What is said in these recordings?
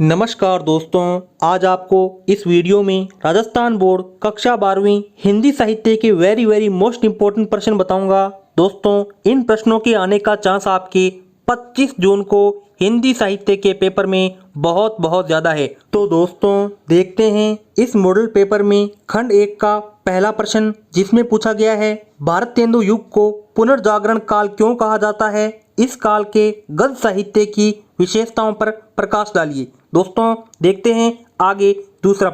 नमस्कार दोस्तों, आज आपको इस वीडियो में राजस्थान बोर्ड कक्षा 12वीं हिंदी साहित्य के वेरी मोस्ट इम्पोर्टेंट प्रश्न बताऊंगा। दोस्तों, इन प्रश्नों के आने का चांस आपके 25 जून को हिंदी साहित्य के पेपर में बहुत ज़्यादा है। तो दोस्तों देखते हैं इस मॉडल पेपर में खंड 1 का पहला प्रश्न, जिसमें पूछा गया है भारतेंदु युग को पुनर्जागरण काल क्यों कहा जाता है, इस काल के गद्य साहित्य की विशेषताओं पर प्रकाश डालिए। दोस्तों देखते हैं आगे दूसरा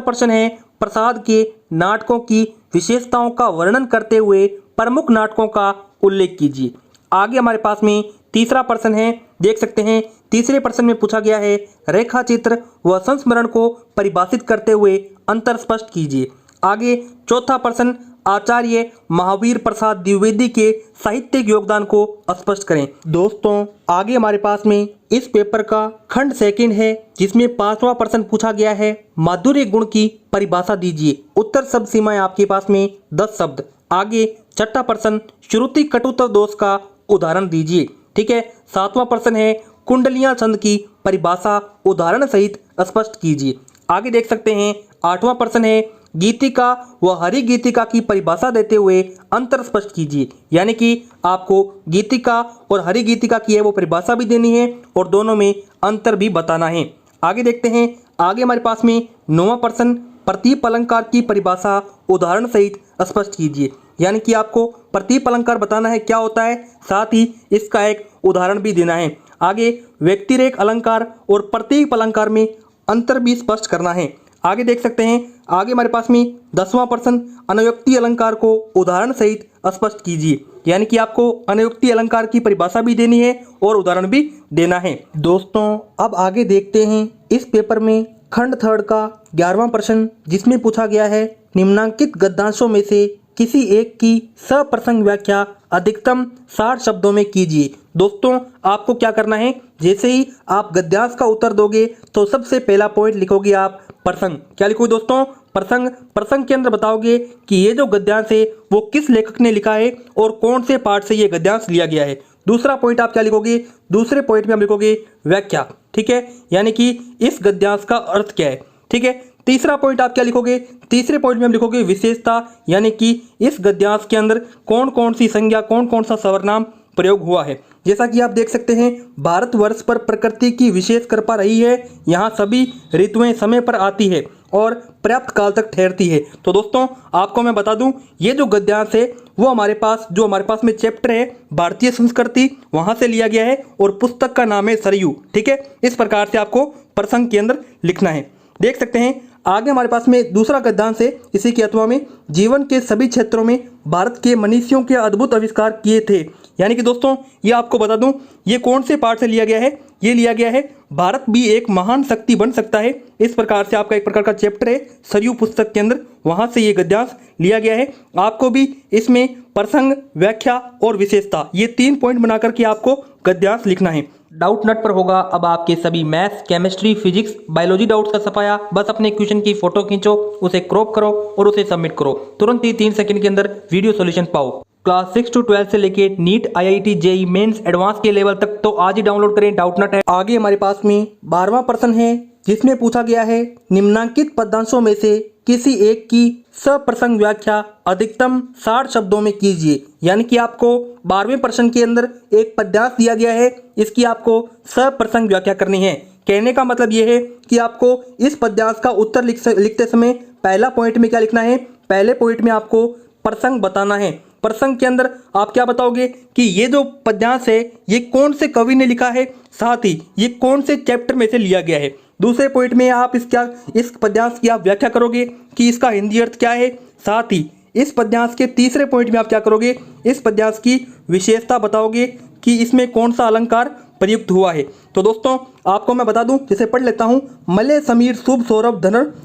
प्रश्न है प्रसाद के नाटकों की विशेषताओं का वर्णन करते हुए प्रमुख नाटकों का उल्लेख कीजिए। आगे हमारे पास में तीसरा प्रश्न है, देख सकते हैं तीसरे प्रश्न में पूछा गया है रेखा चित्र व संस्मरण को परिभाषित करते हुए अंतर स्पष्ट कीजिए। आगे चौथा प्रश्न, आचार्य महावीर प्रसाद द्विवेदी के साहित्यिक योगदान को स्पष्ट करें। दोस्तों आगे हमारे पास में इस पेपर का खंड सेकंड है, जिसमें 5वां प्रश्न पूछा गया है माधुर्य गुण की परिभाषा दीजिए। उत्तर शब्द सीमा है आपके पास में 10 शब्द। आगे छठा प्रश्न, श्रुति कटुता दोष का उदाहरण दीजिए। ठीक है। 7वां प्रश्न है कुंडलियां छंद की परिभाषा उदाहरण सहित स्पष्ट कीजिए। आगे देख सकते हैं 8वां प्रश्न है गीतिका व हरि गीतिका की परिभाषा देते हुए अंतर स्पष्ट कीजिए। यानी कि आपको गीतिका और हरि गीतिका की है वो परिभाषा भी देनी है और दोनों में अंतर भी बताना है। आगे देखते हैं, आगे हमारे पास में 9वां प्रश्न, प्रतीप अलंकार की परिभाषा उदाहरण सहित स्पष्ट कीजिए। यानी कि आपको प्रतीप अलंकार बताना है क्या होता है, साथ ही इसका एक उदाहरण भी देना है। आगे व्यक्तिरेख अलंकार और प्रतीप अलंकार में अंतर भी स्पष्ट करना है। आगे देख सकते हैं, आगे हमारे पास में 10वां प्रश्न, अनुयुक्ति अलंकार को उदाहरण सहित स्पष्ट कीजिए। यानी कि आपको अनुयुक्ति अलंकार की परिभाषा भी देनी है और उदाहरण भी देना है। दोस्तों अब आगे देखते हैं इस पेपर में खंड 3 का 11वां प्रश्न, जिसमें पूछा गया है निम्नांकित गद्यांशों में से किसी एक की सप्रसंग व्याख्या अधिकतम 60 शब्दों में कीजिए। दोस्तों आपको क्या करना है, जैसे ही आप गद्यांश का उत्तर दोगे तो सबसे पहला पॉइंट लिखोगे आप प्रसंग। क्या लिखोगे दोस्तों? प्रसंग के अंदर बताओगे कि ये जो गद्यांश है वो किस लेखक ने लिखा है और कौन से पाठ से ये गद्यांश लिया गया है। दूसरा पॉइंट आप क्या लिखोगे? दूसरे पॉइंट में आप लिखोगे व्याख्या। ठीक है, यानी कि इस गद्यांश का अर्थ क्या है। ठीक है। तीसरा पॉइंट आप क्या लिखोगे? तीसरे पॉइंट में हम लिखोगे विशेषता, यानी कि इस गद्यांश के अंदर कौन कौन सी संज्ञा, कौन कौन सा सर्वनाम प्रयोग हुआ है। जैसा कि आप देख सकते हैं भारतवर्ष पर प्रकृति की विशेष कृपा रही है, यहाँ सभी ऋतुएं समय पर आती है और पर्याप्त काल तक ठहरती है। तो दोस्तों आपको मैं बता दूं, ये जो गद्यांश है वो हमारे पास में चैप्टर है भारतीय संस्कृति, वहां से लिया गया है और पुस्तक का नाम है सरयू। ठीक है, इस प्रकार से आपको प्रसंग के अंदर लिखना है। देख सकते हैं आगे हमारे पास में दूसरा गद्यांश है इसी के अथवा में जीवन के सभी क्षेत्रों में भारत के मनीषियों के अद्भुत आविष्कार किए थे। यानी कि दोस्तों ये आपको बता दूं, ये कौन से पाठ से लिया गया है? ये लिया गया है भारत भी एक महान शक्ति बन सकता है। इस प्रकार से आपका एक प्रकार का चैप्टर है सरयू पुस्तक के अंदर, वहां से ये गद्यांश लिया गया है। आपको भी इसमें प्रसंग, व्याख्या और विशेषता, ये 3 पॉइंट बनाकर के आपको गद्यांश लिखना है। डाउट नट पर होगा अब आपके सभी maths, chemistry, physics, biology doubts का सफाया। बस अपने क्वेश्चन की फोटो खींचो, उसे क्रॉप करो और उसे सबमिट करो। तुरंत ही 3 सेकंड के अंदर वीडियो सॉल्यूशन पाओ। क्लास 6 to 12 से लेके NEET, IIT, JEE Mains, advance के लेवल तक तो आज ही डाउनलोड करें डाउट नट है। आगे हमारे पास में 12वां प्रश्न है, जिसमें पूछा गया है निम्नांकित पदांशों में से किसी एक की सप्रसंग व्याख्या अधिकतम 60 शब्दों में कीजिए। यानी कि आपको 12वें प्रश्न के अंदर एक पद्यांश दिया गया है, इसकी आपको सप्रसंग व्याख्या करनी है। कहने का मतलब यह है कि आपको इस पद्यांश का उत्तर लिखते समय पहला पॉइंट में क्या लिखना है? पहले पॉइंट में आपको प्रसंग बताना है। प्रसंग के अंदर आप क्या बताओगे कि ये जो पद्यांश है ये कौन से कवि ने लिखा है, साथ ही ये कौन से चैप्टर में से लिया गया है। दूसरे पॉइंट में आप इस पद्यांश की आप व्याख्या करोगे कि इसका हिंदी अर्थ क्या है। साथ ही इस पद्यांश के तीसरे पॉइंट में आप क्या करोगे? इस पद्यांश की विशेषता बताओगे कि इसमें कौन सा अलंकार प्रयुक्त हुआ है। तो दोस्तों आपको मैं बता दूं, जैसे पढ़ लेता हूं, मलय समीर शुभ सौरभ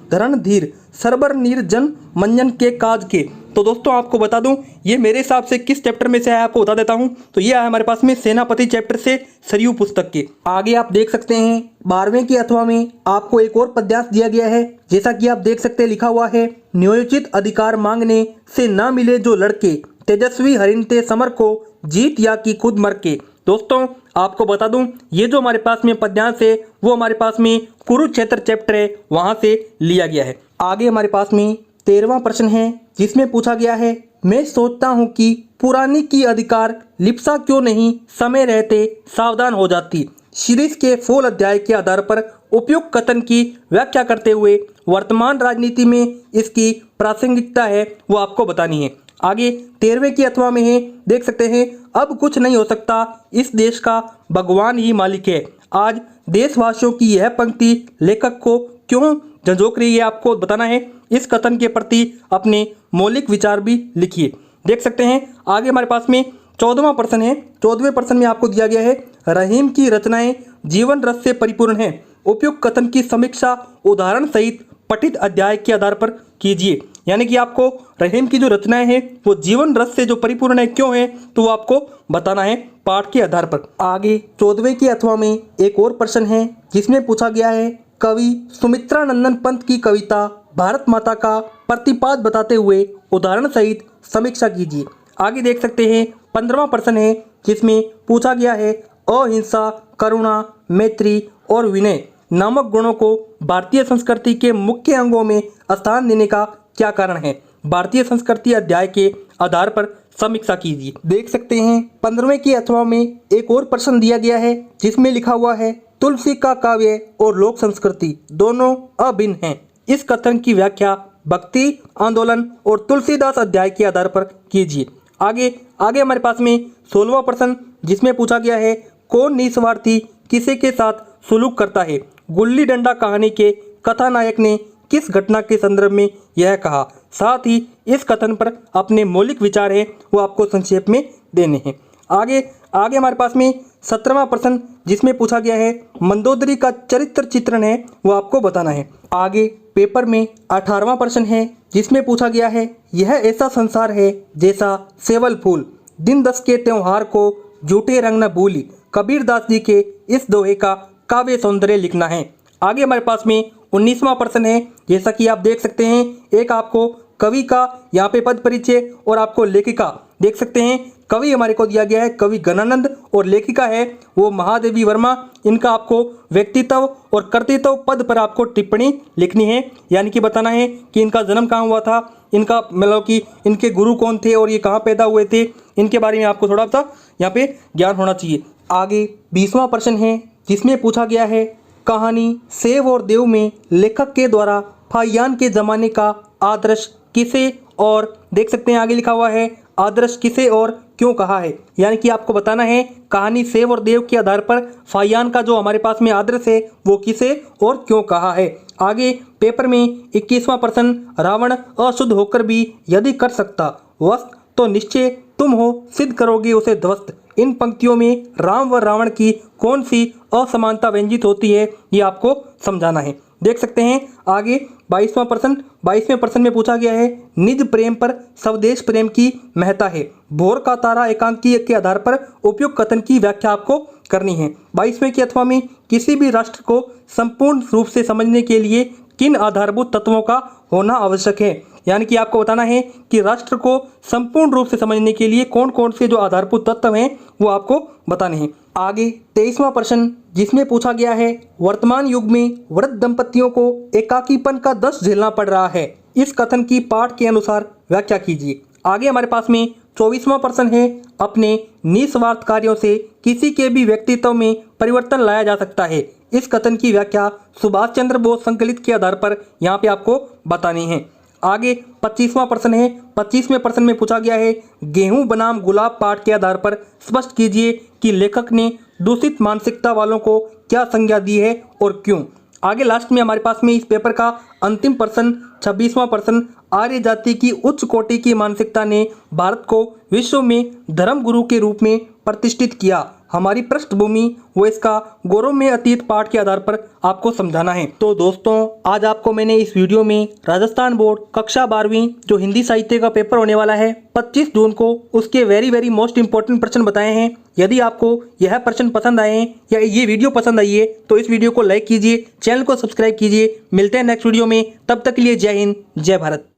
धरण धीर सरबर नीर जन मंजन के काज के। तो दोस्तों आपको बता दूं, ये मेरे हिसाब से किस चैप्टर में से है आपको बता देता हूं। तो ये है हमारे पास में सेनापति चैप्टर से सरयू पुस्तक के। आगे आप देख सकते हैं 12वें के अथवा में आपको एक और पद्यांश दिया गया है। जैसा कि आप देख सकते हैं लिखा हुआ है न्यायोचित अधिकार मांगने से न मिले जो लड़के तेजस्वी हरिणते समर को जीत या कि खुद मर के। दोस्तों आपको बता दूं, ये जो हमारे पास में पद्यांश है वो हमारे पास में कुरुक्षेत्र चैप्टर है, वहां से लिया गया है। आगे हमारे पास में 13वां प्रश्न है, जिसमें पूछा गया है, मैं सोचता हूं कि पुरानी की अधिकार लिप्सा क्यों नहीं समय रहते सावधान हो जाती। शीर्ष के फूल अध्याय के आधार पर उपयुक्त कथन की व्याख्या करते हुए वर्तमान राजनीति में इसकी प्रासंगिकता है वो आपको बतानी है। आगे 13वें की अथवा में है, देख सकते हैं, अब कुछ नहीं हो सकता, इस देश का भगवान ही मालिक है। आज देशवासियों की यह पंक्ति लेखक को क्यों झंझोक रही है आपको बताना है। इस कथन के प्रति अपने मौलिक विचार भी लिखिए। देख सकते हैं आगे हमारे पास में 14वां प्रश्न है। 14वें प्रश्न में आपको दिया गया है, रहीम की रचनाएं जीवन रस से परिपूर्ण हैं। उपयुक्त कथन की समीक्षा उदाहरण सहित पठित अध्याय के आधार पर कीजिए। यानी कि आपको रहीम की जो रचनाएं हैं वो जीवन रस से जो परिपूर्ण है, क्यों है, तो वो आपको बताना है पाठ के आधार पर। आगे 14वें की अथवा में एक और प्रश्न है, जिसमें पूछा गया है, कवि सुमित्रानंदन पंत की कविता भारत माता का प्रतिपाद बताते हुए उदाहरण सहित समीक्षा कीजिए। आगे देख सकते हैं 15वां प्रश्न है, जिसमें पूछा गया है, अहिंसा, करुणा, मैत्री और विनय नामक गुणों को भारतीय संस्कृति के मुख्य अंगों में स्थान देने का क्या कारण है। भारतीय संस्कृति अध्याय के आधार पर समीक्षा कीजिए। देख सकते हैं 15वें की अथवा में एक और प्रश्न दिया गया है, जिसमें लिखा हुआ है, तुलसी का काव्य और लोक संस्कृति दोनों अभिन्न हैं। इस कथन की व्याख्या भक्ति आंदोलन और तुलसीदास अध्याय के आधार पर कीजिए। आगे हमारे पास में 16वां प्रश्न, जिसमें पूछा गया है, कौन निस्वार्थी किसी के साथ सुलूक करता है। गुल्ली डंडा कहानी के कथानायक ने किस घटना के संदर्भ में यह कहा। साथ ही इस कथन पर अपने मौलिक विचार है वो आपको संक्षेप में देने हैं। आगे हमारे पास में 17वां प्रश्न, जिसमें पूछा गया है, मंदोदरी का चरित्र चित्रण है वो आपको बताना है। आगे पेपर में 18वां प्रश्न है, जिसमें पूछा गया है, यह ऐसा संसार है जैसा सेवल फूल, दिन 10 के त्योहार को झूठे रंग न भूली। कबीरदास जी के इस दोहे का काव्य सौंदर्य लिखना है। आगे हमारे पास में 19वां प्रश्न है, जैसा कि आप देख सकते हैं, एक आपको कवि का यहाँ पे पद परिचय और आपको लेखिका देख सकते हैं। कवि हमारे को दिया गया है कवि गणानंद और लेखिका है वो महादेवी वर्मा। इनका आपको व्यक्तित्व और कर्तृत्व पद पर आपको टिप्पणी लिखनी है, यानी कि बताना है कि इनका जन्म कहाँ हुआ था, इनका मतलब कि इनके गुरु कौन थे और ये कहाँ पैदा हुए थे, इनके बारे में आपको थोड़ा सा यहाँ पे ज्ञान होना चाहिए। आगे 20वां प्रश्न है, जिसमें पूछा गया है, कहानी सेव और देव में लेखक के द्वारा फाइयान के जमाने का आदर्श किसे और देख सकते हैं आगे लिखा हुआ है, आदर्श किसे और क्यों कहा है। यानी कि आपको बताना है कहानी सेव और देव के आधार पर फाइयान का जो हमारे पास में आदर्श है वो किसे और क्यों कहा है। आगे पेपर में 21वां प्रश्न, रावण अशुद्ध होकर भी यदि कर सकता वस्त तो निश्चय तुम हो सिद्ध करोगे उसे ध्वस्त। इन पंक्तियों में राम व रावण की कौन सी असमानता व्यंजित होती है ये आपको समझाना है। देख सकते हैं आगे 22वां प्रश्न, 22वें प्रश्न में पूछा गया है, निज प्रेम पर स्वदेश प्रेम की महत्ता है। भोर का तारा एकांकी के आधार पर उपयुक्त कथन की व्याख्या आपको करनी है। 22वें की अथवा में किसी भी राष्ट्र को संपूर्ण रूप से समझने के लिए किन आधारभूत तत्वों का होना आवश्यक है। यानी कि आपको बताना है कि राष्ट्र को संपूर्ण रूप से समझने के लिए कौन कौन से जो आधारभूत तत्व हैं वो आपको बताने हैं। आगे 23वां प्रश्न, जिसमें पूछा गया है, वर्तमान युग में वृद्ध दंपतियों को एकाकीपन का दर्द झेलना पड़ रहा है। इस कथन की पाठ के अनुसार व्याख्या कीजिए। आगे हमारे पास में 24वां प्रश्न है, अपने निस्वार्थ कार्यों से किसी के भी व्यक्तित्व में परिवर्तन लाया जा सकता है। इस कथन की व्याख्या सुभाष चंद्र बोस संकलित के आधार पर यहाँ पे आपको बतानी है। आगे 25वां प्रश्न है, 25वें प्रश्न में पूछा गया है, गेहूं बनाम गुलाब पाठ के आधार पर स्पष्ट कीजिए कि लेखक ने दूषित मानसिकता वालों को क्या संज्ञा दी है और क्यों। आगे लास्ट में हमारे पास में इस पेपर का अंतिम प्रश्न 26वां प्रश्न, आर्य जाति की उच्च कोटि की मानसिकता ने भारत को विश्व में धर्म गुरु के रूप में प्रतिष्ठित किया। हमारी पृष्ठभूमि वो इसका गौरव में अतीत पाठ के आधार पर आपको समझाना है। तो दोस्तों आज आपको मैंने इस वीडियो में राजस्थान बोर्ड कक्षा 12वीं जो हिंदी साहित्य का पेपर होने वाला है 25 जून को उसके वेरी मोस्ट इंपॉर्टेंट प्रश्न बताए हैं। यदि आपको यह प्रश्न पसंद आए हैं या ये वीडियो पसंद आई है तो इस वीडियो को लाइक कीजिए, चैनल को सब्सक्राइब कीजिए। मिलते हैं नेक्स्ट वीडियो में, तब तक के लिए जय हिंद जय भारत।